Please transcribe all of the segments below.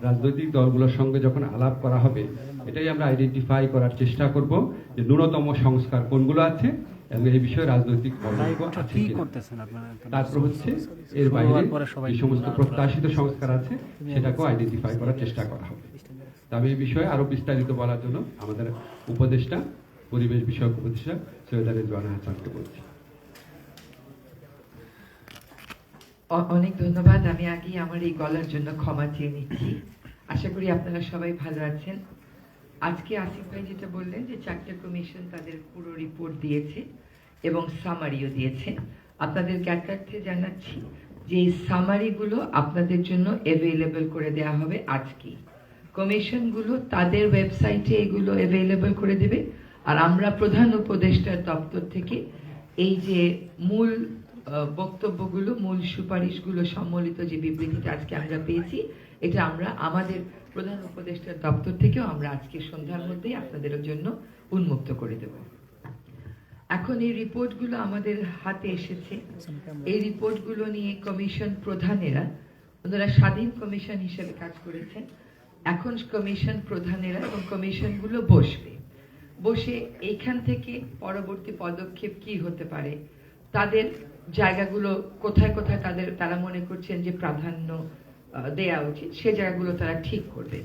রাজনৈতিক দলগুলোর সঙ্গে যখন আলাপ করা হবে, এটাই আমরা আইডেন্টিফাই করার চেষ্টা করব যে ন্যূনতম সংস্কার কোনগুলো আছে এবং এই বিষয়ে রাজনৈতিক মতামত আছে কিনা। তারপর হচ্ছে এর বাইরে যে সমস্ত প্রত্যাশিত সংস্কার আছে সেটাকেও আইডেন্টিফাই করার চেষ্টা করা হবে। তবে এই বিষয়ে আরো বিস্তারিত বলার জন্য আমাদের উপদেষ্টা, পরিবেশ বিষয়ক উপদেষ্টা সৈয়দা রেজওয়ানা হাসানকে বলছি। অনেক ধন্যবাদ। আমি আগেই আমার এই গলার জন্য ক্ষমা চেয়ে নিচ্ছি। আশা করি আপনারা সবাই ভালো আছেন। আজকে আসিফ ভাই যেটা বললেন যে 4টে কমিশন তাদের পুরো রিপোর্ট দিয়েছে এবং সামারিও দিয়েছে। আপনাদের জ্ঞাতার্থে জানাচ্ছি যে এই সামারিগুলো আপনাদের জন্য অ্যাভেলেবল করে দেওয়া হবে আজকেই। কমিশনগুলো তাদের ওয়েবসাইটে এগুলো অ্যাভেলেবল করে দেবে, আর আমরা প্রধান উপদেষ্টার দপ্তর থেকে এই যে মূল বক্তব্যগুলো, মূল সুপারিশগুলো সম্মিলিত যে বিবৃতিটা আজকে আমরা পেয়েছি, এটা আমরা আমাদের প্রধান উপদেষ্টার দপ্তর থেকেও আমরা আজকে সন্ধ্যার মধ্যেই আপনাদের জন্য উন্মুক্ত করে দেব। এখন এই রিপোর্টগুলো আমাদের হাতে এসেছে। এই রিপোর্টগুলো নিয়ে কমিশন প্রধানেরা, ওনারা স্বাধীন কমিশন হিসেবে কাজ করেছেন, এখন কমিশন প্রধানেরা এবং কমিশনগুলো বসে এইখান থেকে পরবর্তী পদক্ষেপ কি হতে পারে, তাদের জায়গাগুলো কোথায় কোথায় তারা মনে করছেন যে প্রাধান্য দেয়া উচিত, সে জায়গাগুলো তারা ঠিক করবে।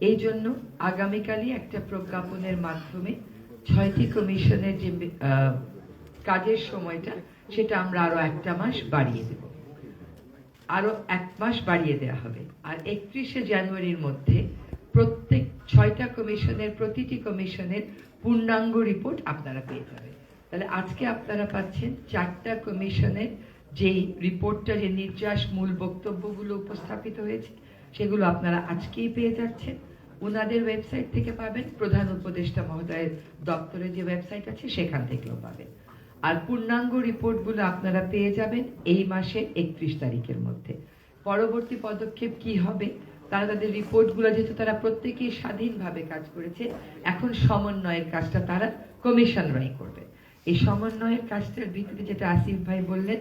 এই জন্য আগামীকালই একটা প্রজ্ঞাপনের মাধ্যমে 6টি কমিশনের যে কাজের সময়টা, সেটা আমরা আরো 1 মাস বাড়িয়ে দেব, আরো 1 মাস বাড়িয়ে দেওয়া হবে। আর 31শে জানুয়ারির মধ্যে প্রত্যেক 6টা কমিশনের, প্রতিটি কমিশনের পূর্ণাঙ্গ রিপোর্ট আপনারা পেয়ে যাবেন। তাহলে আজকে আপনারা পাচ্ছেন 4টা কমিশনের যেই রিপোর্টটা, যে নির্যাস মূল বক্তব্যগুলো উপস্থাপিত হয়েছে, সেগুলো আপনারা আজকেই পেয়ে যাচ্ছেন। ওনাদের ওয়েবসাইট থেকে পাবেন, প্রধান উপদেষ্টা মহোদয়ের দপ্তরে যে ওয়েবসাইট আছে সেখান থেকেও পাবেন। আর পূর্ণাঙ্গ রিপোর্টগুলো আপনারা পেয়ে যাবেন এই মাসের 31 তারিখের মধ্যে। পরবর্তী পদক্ষেপ কি হবে, তারা তাদের রিপোর্টগুলো, যেহেতু তারা প্রত্যেকেই স্বাধীনভাবে কাজ করেছে, এখন সমন্বয়ের কাজটা তারা কমিশনরাই করবে। এই সমন্বয়ের কাজটার ভিত্তিতে যেটা আসিফ ভাই বললেন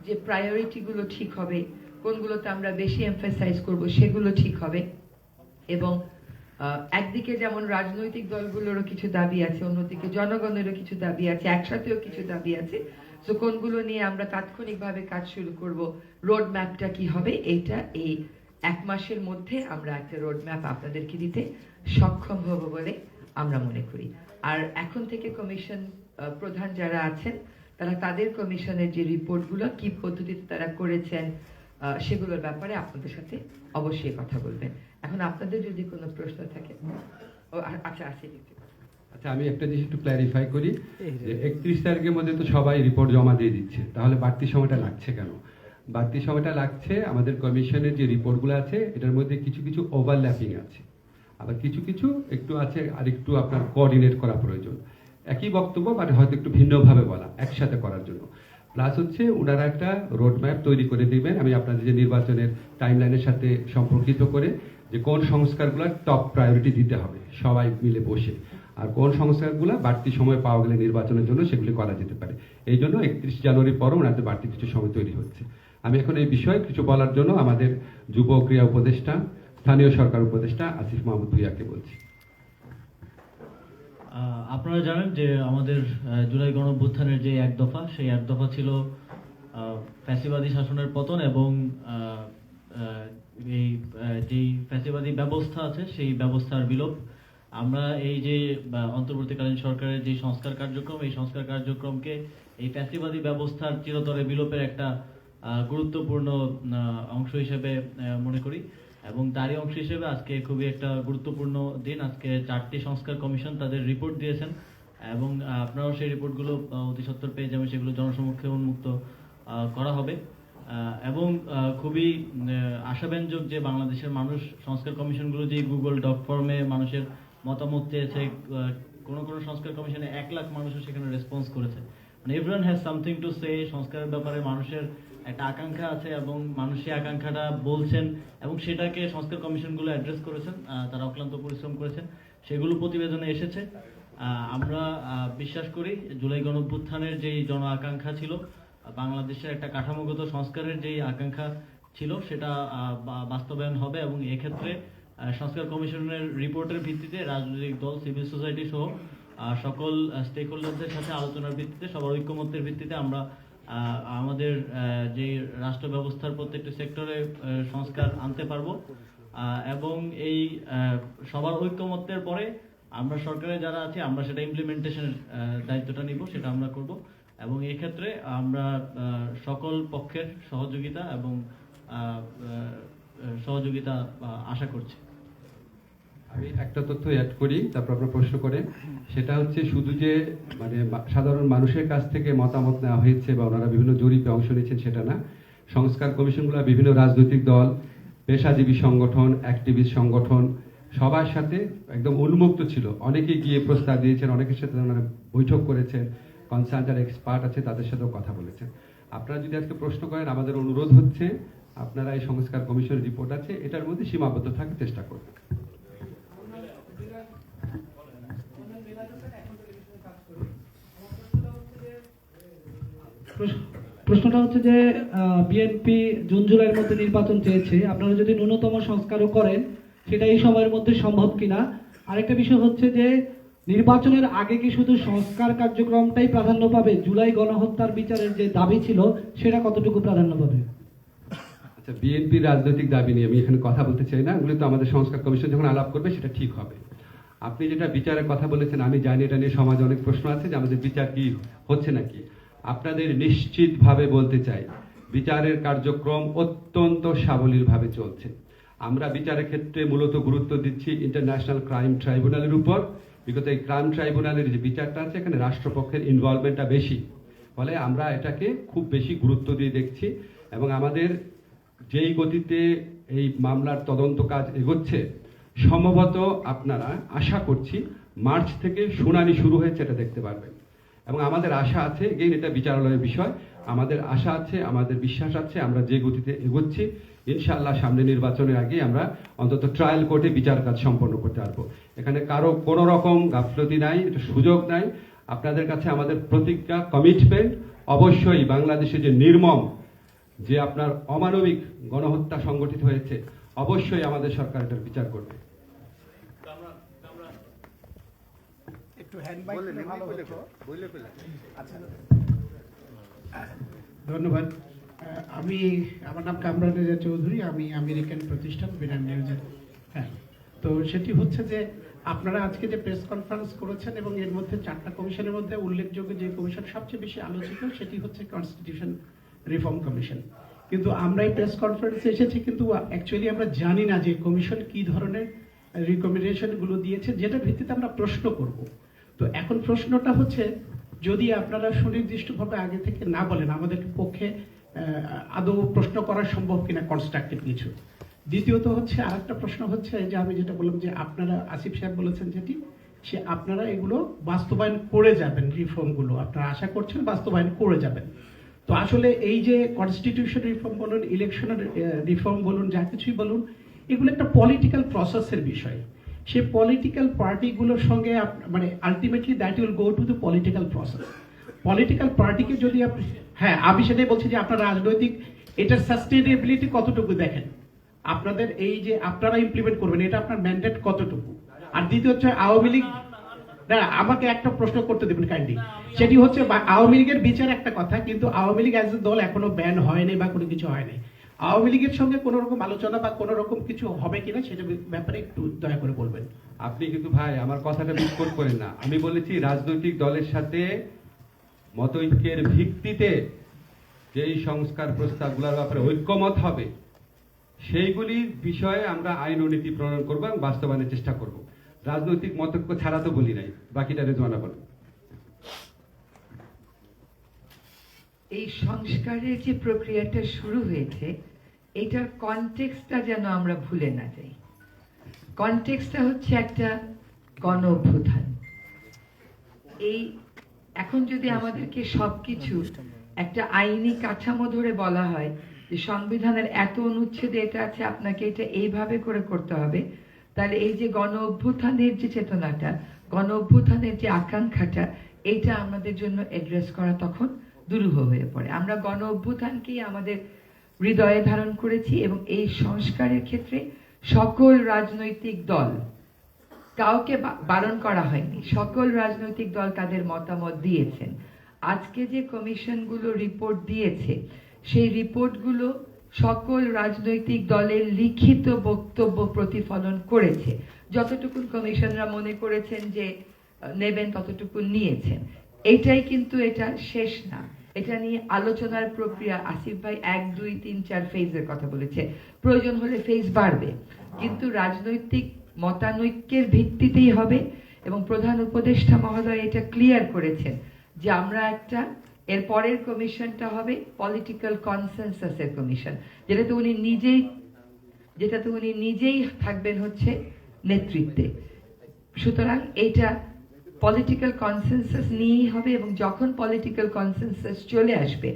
যে প্রায়োরিটিগুলো ঠিক হবে, কোনগুলোতে আমরা বেশি এমফাসাইজ করব সেগুলো ঠিক হবে। এবং একদিকে যেমন রাজনৈতিক দলগুলোরও কিছু দাবি আছে, অন্যদিকে জনগণেরও কিছু দাবি আছে, একসাথেও কিছু দাবি আছে। তো কোনগুলো নিয়ে আমরা তাৎক্ষণিকভাবে কাজ শুরু করব, রোড ম্যাপটা কি হবে, এইটা এই 1 মাসের মধ্যে আমরা একটা রোড ম্যাপ আপনাদেরকে দিতে সক্ষম হব বলে আমরা মনে করি। আর এখন থেকে কমিশন প্রধান যারা আছেন, তারা তাদের কমিশনের যে রিপোর্টগুলো কি পদ্ধতিতে তারা করেছেন সেগুলোর ব্যাপারে আপনাদের সাথে অবশ্যই কথা বলবেন। এখন আপনাদের যদি কোনো প্রশ্ন থাকে। আচ্ছা, আমি একটা জিনিস একটু ক্ল্যারিফাই করি যে 31 তারিখের মধ্যে তো সবাই রিপোর্ট জমা দিয়ে দিচ্ছে, তাহলে বাড়তি সময়টা লাগছে কেন? বাড়তি সময়টা লাগছে আমাদের কমিশনের যে রিপোর্টগুলো আছে, এটার মধ্যে কিছু কিছু ওভারল্যাপিং আছে, আবার কিছু কিছু একটু আছে আর একটু আপনার কোঅর্ডিনেট করা প্রয়োজন। একই বক্তব্য বাট হয়তো একটু ভিন্নভাবে বলা, একসাথে করার জন্য। প্লাস হচ্ছে ওনারা একটা রোড ম্যাপ তৈরি করে দিবেন, আমি আপনাদের যে নির্বাচনের টাইমলাইনের সাথে সম্পর্কিত করে, যে কোন সংস্কারগুলো টপ প্রায়োরিটি দিতে হবে সবাই মিলে বসে, আর কোন সংস্কারগুলো বাড়তি সময় পাওয়া গেলে নির্বাচনের জন্য সেগুলি করা যেতে পারে। এই জন্য 31 জানুয়ারির পরও ওনাদের বাড়তি কিছু সময় তৈরি হচ্ছে। আমি এখন এই বিষয়ে কিছু বলার জন্য আমাদের যুব ক্রীড়া উপদেষ্টা, স্থানীয় সরকার উপদেষ্টা আসিফ মাহমুদ ভুঁইয়াকে বলছি। আপনারা জানেন যে আমাদের জুলাই গণঅভ্যুত্থানের যে 1 দফা, সেই 1 দফা ছিল ফ্যাসিবাদী শাসনের পতন এবং এই যেই ফ্যাসিবাদী ব্যবস্থা আছে সেই ব্যবস্থার বিলোপ। আমরা এই যে অন্তর্বর্তীকালীন সরকারের যে সংস্কার কার্যক্রম, এই সংস্কার কার্যক্রমকে এই ফ্যাসিবাদী ব্যবস্থার চিরতরে বিলোপের একটা গুরুত্বপূর্ণ অংশ হিসেবে মনে করি, এবং তারই অংশ হিসেবে আজকে খুবই একটা গুরুত্বপূর্ণ দিন। আজকে 4টি সংস্কার কমিশন তাদের রিপোর্ট দিয়েছেন এবং আপনারাও সেই রিপোর্টগুলো অতি সত্বর পেয়ে যাবেন, সেগুলো জনসমক্ষে উন্মুক্ত করা হবে। এবং খুবই আশাব্যঞ্জক যে বাংলাদেশের মানুষ সংস্কার কমিশনগুলো যে গুগল ডক ফর্মে মানুষের মতামত চেয়েছে, কোনো কোনো সংস্কার কমিশনে 1 লাখ মানুষও সেখানে রেসপন্স করেছে। মানে everyone has something to say. সংস্কারের ব্যাপারে মানুষের একটা আকাঙ্ক্ষা আছে এবং মানুষ সেই আকাঙ্ক্ষাটা বলছেন এবং সেটাকে সংস্কার কমিশনগুলো অ্যাড্রেস করেছেন, তারা অক্লান্ত পরিশ্রম করেছেন, সেগুলো প্রতিবেদনে এসেছে। আমরা বিশ্বাস করি জুলাই গণঅভ্যুত্থানের যেই জন আকাঙ্ক্ষা ছিল, বাংলাদেশের একটা কাঠামোগত সংস্কারের যেই আকাঙ্ক্ষা, ছিল সেটা বাস্তবায়ন হবে, এবং এক্ষেত্রে সংস্কার কমিশনের রিপোর্টের ভিত্তিতে রাজনৈতিক দল, সিভিল সোসাইটি সহ সকল স্টেক হোল্ডারদের সাথে আলোচনার ভিত্তিতে, সবার ঐক্যমত্যের ভিত্তিতে আমরা আমাদের যে রাষ্ট্র ব্যবস্থার প্রত্যেকটি সেক্টরে সংস্কার আনতে পারবো, এবং এই সবার ঐক্যমত্যের পরে আমরা সরকারে যারা আছি আমরা সেটা ইমপ্লিমেন্টেশনের দায়িত্বটা নিব, সেটা আমরা করব, এবং এই ক্ষেত্রে আমরা সকল পক্ষের সহযোগিতা এবং সহযোগিতা আশা করছি। আমি একটা তথ্য অ্যাড করি, তারপর আপনার প্রশ্ন করেন। সেটা হচ্ছে শুধু যে মানে সাধারণ মানুষের কাছ থেকে মতামত নেওয়া হয়েছে বা ওনারা বিভিন্ন জরিপে অংশ নিয়েছেন সেটা না। সংস্কার কমিশনগুলো বিভিন্ন রাজনৈতিক দল, পেশাজীবী সংগঠন, অ্যাক্টিভিস্ট সংগঠন সবার সাথে একদম উন্মুক্ত ছিল। অনেকে গিয়ে প্রস্তাব দিয়েছেন, অনেকের সাথে ওনারা বৈঠক করেছেন, কনসাল্টার এক্সপার্ট আছে তাদের সাথেও কথা বলেছেন। আপনারা যদি আজকে প্রশ্ন করেন, আমাদের অনুরোধ হচ্ছে আপনারা এই সংস্কার কমিশনের রিপোর্ট আছে এটার মধ্যে সীমাবদ্ধ থাকার চেষ্টা করবেন। প্রশ্নটা হচ্ছে যে বিএনপি জুন জুলাইয়ের মধ্যে নির্বাচন চেয়েছে, আপনারা যদি ন্যূনতম সংস্কারও করেন সেটা এই সময়ের মধ্যে সম্ভব কিনা। আরেকটা বিষয় হচ্ছে যে নির্বাচনের আগে কি শুধু সংস্কার কার্যক্রমটাই প্রাধান্য পাবে, জুলাই গণহত্যার বিচারের যে দাবি ছিল সেটা কতটুকু প্রাধান্য পাবে? আচ্ছা, বিএনপি রাজনৈতিক দাবি নিয়ে আমি এখানে কথা বলতে চাই না, এগুলো তো আমাদের সংস্কার কমিশন যখন আলাপ করবে সেটা ঠিক হবে। আপনি যেটা বিচারের কথা বলেছেন আমি জানি, এটা নিয়ে সমাজে অনেক প্রশ্ন আছে যে আমাদের বিচার কি হচ্ছে নাকি। আপনাদের নিশ্চিতভাবে বলতে চাই বিচারের কার্যক্রম অত্যন্ত সাবলীলভাবে চলছে। আমরা বিচারের ক্ষেত্রে মূলত গুরুত্ব দিচ্ছি ইন্টারন্যাশনাল ক্রাইম ট্রাইব্যুনালের উপর, বিগত এই ক্রাইম ট্রাইব্যুনালের যে বিচারটা আছে এখানে রাষ্ট্রপক্ষের ইনভলভমেন্টটা বেশি, ফলে আমরা এটাকে খুব বেশি গুরুত্ব দিয়ে দেখছি। এবং আমাদের যেই গতিতে এই মামলার তদন্ত কাজ এগোচ্ছে, সম্ভবত আপনারা আশা করছি মার্চ থেকে শুনানি শুরু হয়েছে এটা দেখতে পারবেন। এবং আমাদের আশা আছে, এগেইন এটা বিচারালয়ের বিষয়, আমাদের আশা আছে, আমাদের বিশ্বাস আছে, আমরা যে গতিতে এগোচ্ছি ইনশাআল্লাহ সামনে নির্বাচনের আগে আমরা অন্তত ট্রায়াল কোর্টে বিচার কাজ সম্পন্ন করতে পারবো। এখানে কারো কোনো রকম গাফলতি নাই, এটা সুযোগ নাই। আপনাদের কাছে আমাদের প্রতিজ্ঞা, কমিটমেন্ট, অবশ্যই বাংলাদেশে যে নির্মম, যে আপনার অমানবিক গণহত্যা সংগঠিত হয়েছে, অবশ্যই আমাদের সরকার এটার বিচার করবে। ধন্যবাদ। আমার নাম কামরান রেজা চৌধুরী, আমি আমেরিকান প্রতিষ্ঠান বিরান নিউজের। হ্যাঁ, তো সেটি হচ্ছে যে আপনারা আজকে যে প্রেস কনফারেন্স করেছেন এবং এর মধ্যে 4টা কমিশনের মধ্যে উল্লেখযোগ্য যে কমিশন সবচেয়ে বেশি আলোচিত সেটি হচ্ছে কনস্টিটিউশন রিফর্ম কমিশন। কিন্তু আমরা এই প্রেস কনফারেন্সে এসেছি কিন্তু অ্যাকচুয়ালি আমরা জানি না যে কমিশন কি ধরনের রিকমেন্ডেশনগুলো দিয়েছে, যেটার ভিত্তিতে আমরা প্রশ্ন করব। তো এখন প্রশ্নটা হচ্ছে, যদি আপনারা সুনির্দিষ্টভাবে আগে থেকে না বলেন আমাদের পক্ষে আদৌ প্রশ্ন করা সম্ভব কিনা কনস্ট্রাকটিভ কিছু। দ্বিতীয়ত হচ্ছে আরেকটা প্রশ্ন হচ্ছে যে আমি যেটা বললাম যে আপনারা, আসিফ সাহেব বলেছেন যেটি, সে আপনারা এগুলো বাস্তবায়ন করে যাবেন, রিফর্মগুলো আপনারা আশা করছেন বাস্তবায়ন করে যাবেন। তো আসলে এই যে কনস্টিটিউশন রিফর্ম বলুন, ইলেকশনের রিফর্ম বলুন, যা কিছুই বলুন, এগুলো একটা পলিটিক্যাল প্রসেসের বিষয়। সে পলিটিক্যাল পার্টিগুলোর সঙ্গে মানে ultimately that will go to the political process. Political পার্টিকে যদি আপনি, হ্যাঁ আমি সেটাই বলছি যে আপনার রাজনৈতিক এটার সাস্টেনেবিলিটি কতটুকু দেখেন, আপনাদের এই যে আপনারা ইমপ্লিমেন্ট করবেন এটা আপনার ম্যান্ডেট কতটুকু। আর দ্বিতীয় হচ্ছে আওয়ামী লীগ, না আমাকে একটা প্রশ্ন করতে দেবেন কাইন্ডলি, সেটি হচ্ছে আওয়ামী লীগের বিচার একটা কথা, কিন্তু আওয়ামী লীগ অ্যাজ এ দল এখনো ব্যান হয়নি বা কোনো কিছু হয়নি। আওয়ামী লীগের সঙ্গে কোনো রকম আলোচনা বা কোনো রকম কিছু হবে কিনা সেটা ব্যাপারে একটু দয়া করে বলবেন। আপনি কিন্তু ভাই আমার কথাটা মিসকোট করেন না। আমি বলেছি রাজনৈতিক দলের সাথে মতৈক্যের ভিত্তিতে যেই সংস্কার প্রস্তাবগুলোর ব্যাপারে ঐক্যমত হবে সেইগুলির বিষয়ে আমরা আইন ও নীতি প্রণয়ন করবো এবং বাস্তবায়নের চেষ্টা করব। রাজনৈতিক মতৈক্য ছাড়া তো বলি নাই। বাকিটা রেজওয়ানা বলেন। এই সংস্কারের যে প্রক্রিয়াটা শুরু হয়েছে এটার কনটেক্সটটা যেন আমরা ভুলে না যাই। কনটেক্সটটা হচ্ছে একটা গণ অভ্যুত্থান। এই এখন যদি আমাদেরকে সবকিছু একটা আইনি কাঠামো ধরে বলা হয় যে সংবিধানের এত অনুচ্ছেদে এটা আছে, আপনাকে এটা এইভাবে করে করতে হবে, তাহলে এই যে গণ অভ্যুত্থানের যে চেতনাটা, গণ অভ্যুত্থানের যে আকাঙ্ক্ষাটা, এইটা আমাদের জন্য অ্যাড্রেস করা তখন দুরূহ হয়ে পড়ে। আমরা গণ অভ্যুত্থানকেই আমাদের হৃদয়ে ধারণ করেছি এবং এই সংস্কারের ক্ষেত্রে সকল রাজনৈতিক দল, কাউকে বারণ করা হয়নি, সকল রাজনৈতিক দল তাদের মতামত দিয়েছেন। আজকে যে কমিশনগুলো রিপোর্ট দিয়েছে সেই রিপোর্টগুলো সকল রাজনৈতিক দলের লিখিত বক্তব্য প্রতিফলন করেছে। যতটুকু কমিশনরা মনে করেছেন যে নেবেন ততটুকু নিয়েছেন। এইটাই কিন্তু এটা শেষ না, এটা নিয়ে আলোচনার প্রক্রিয়া। আসিফ ভাই 1, 2, 3, 4 ফেজের কথা বলেছে, প্রয়োজন হলে ফেজ বাড়বে, কিন্তু রাজনৈতিক মতানৈক্যের ভিত্তিতেই হবে। এবং প্রধান উপদেষ্টা মহোদয় এটা ক্লিয়ার করেছেন যে আমরা একটা, এর পরের কমিশনটা হবে পলিটিক্যাল কনসেনসাসের কমিশন, যেটাতে উনি নিজেই থাকবেন হচ্ছে নেতৃত্বে। সুতরাং এইটা পলিটিক্যাল কনসেনসাস নিয়েই হবে, এবং যখন পলিটিক্যাল কনসেনসাস চলে আসবে,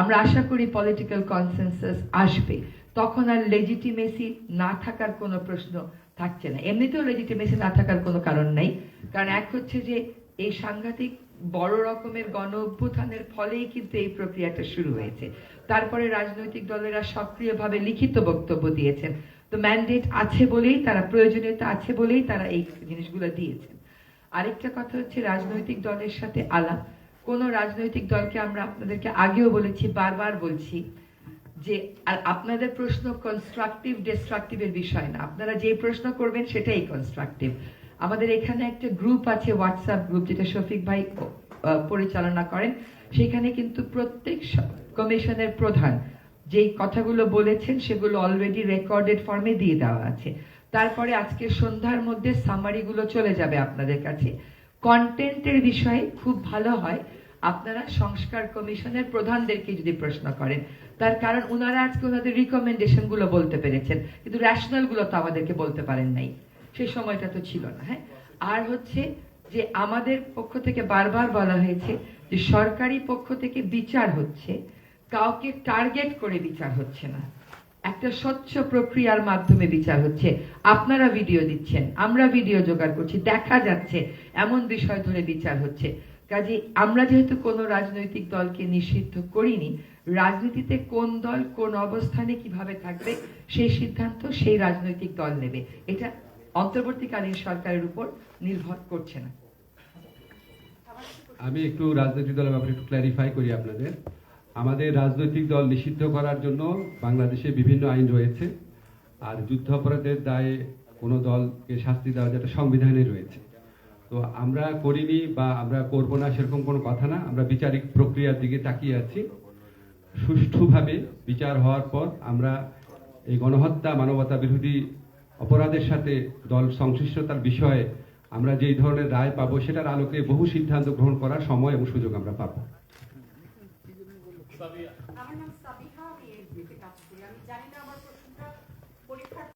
আমরা আশা করি পলিটিক্যাল কনসেনসাস আসবে, তখন আর লেজিটিমেসি না থাকার কোনো প্রশ্ন থাকছে না। এমনিতেও লেজিটিমেসি না থাকার কোনো কারণ নাই, কারণ এক হচ্ছে যে এই সাংঘাতিক বড় রকমের গণ অভ্যুত্থানের ফলেই কিন্তু এই প্রক্রিয়াটা শুরু হয়েছে। তারপরে রাজনৈতিক দলেরা সক্রিয়ভাবে লিখিত বক্তব্য দিয়েছেন, তো ম্যান্ডেট আছে বলেই তারা, প্রয়োজনীয়তা আছে বলেই তারা এই জিনিসগুলো দিয়েছেন। আরেকটা কথা হচ্ছে রাজনৈতিক দলের সাথে আলাপ। কোন রাজনৈতিক দলকে আমরা আপনাদেরকে আগেও বলেছি, বারবার বলছি যে আর আপনাদের প্রশ্ন কনস্ট্রাকটিভ ডিস্ট্রাকটিভের বিষয় না, আপনারা যে প্রশ্ন করবেন সেটাই কনস্ট্রাকটিভ। আমাদের এখানে একটা গ্রুপ আছে, হোয়াটসঅ্যাপ গ্রুপ, যেটা শফিক ভাই পরিচালনা করেন। সেখানে কিন্তু প্রত্যেক কমিশনের প্রধান যেই কথাগুলো বলেছেন সেগুলো অলরেডি রেকর্ডেড ফর্মে দিয়ে দেওয়া আছে। তারপরে আজকে সন্ধ্যার মধ্যে সামারিগুলো চলে যাবে আপনাদের কাছে। কন্টেন্টের বিষয়ে খুব ভালো হয় আপনারা সংস্কার কমিশনের প্রধানদেরকে যদি প্রশ্ন করেন, তার কারণ ওনারা আজকে ওনাদের রিকমেন্ডেশন গুলো বলতে পেরেছেন, কিন্তু রেশনাল গুলো তো আমাদেরকে বলতে পারেন নাই, সেই সময়টা তো ছিল না। হ্যাঁ, আর হচ্ছে যে আমাদের পক্ষ থেকে বারবার বলা হয়েছে যে সরকারি পক্ষ থেকে বিচার হচ্ছে, কাউকে টার্গেট করে বিচার হচ্ছে না, একটা স্বচ্ছ প্রক্রিয়ার মাধ্যমে বিচার হচ্ছে। আপনারা ভিডিও দিচ্ছেন, আমরা ভিডিও জোগাড় করছি, দেখা যাচ্ছে এমন বিষয় ধরে বিচার হচ্ছে। কাজে আমরা যেহেতু কোনো রাজনৈতিক দলকে নিষিদ্ধ করিনি, রাজনীতিতে কোন দল কোন অবস্থানে কিভাবে থাকবে সেই সিদ্ধান্ত সেই রাজনৈতিক দল নেবে, এটা অন্তর্বর্তীকালীন সরকারের উপর নির্ভর করছে না। আমি একটু রাজনৈতিক দলের ব্যাপারে একটু ক্ল্যারিফাই করি আপনাদের। আমাদের রাজনৈতিক দল নিষিদ্ধ করার জন্য বাংলাদেশে বিভিন্ন আইন রয়েছে, আর যুদ্ধাপরাধের দায়ে কোনো দলকে শাস্তি দেওয়া যেটা সংবিধানে রয়েছে। তো আমরা করিনি বা আমরা করব না সেরকম কোনো কথা না, আমরা বিচারিক প্রক্রিয়ার দিকে তাকিয়ে আছি। সুষ্ঠুভাবে বিচার হওয়ার পর আমরা এই গণহত্যা, মানবতা বিরোধী অপরাধের সাথে দল সংশ্লিষ্টতার বিষয়ে আমরা যেই ধরনের রায় পাবো সেটার আলোকে বহু সিদ্ধান্ত গ্রহণ করার সময় এবং সুযোগ আমরা পাবো। আমার নাম সাবিহা, আমি এই কাজ করি। আমি জানি না আমার প্রশ্নটা পরীক্ষার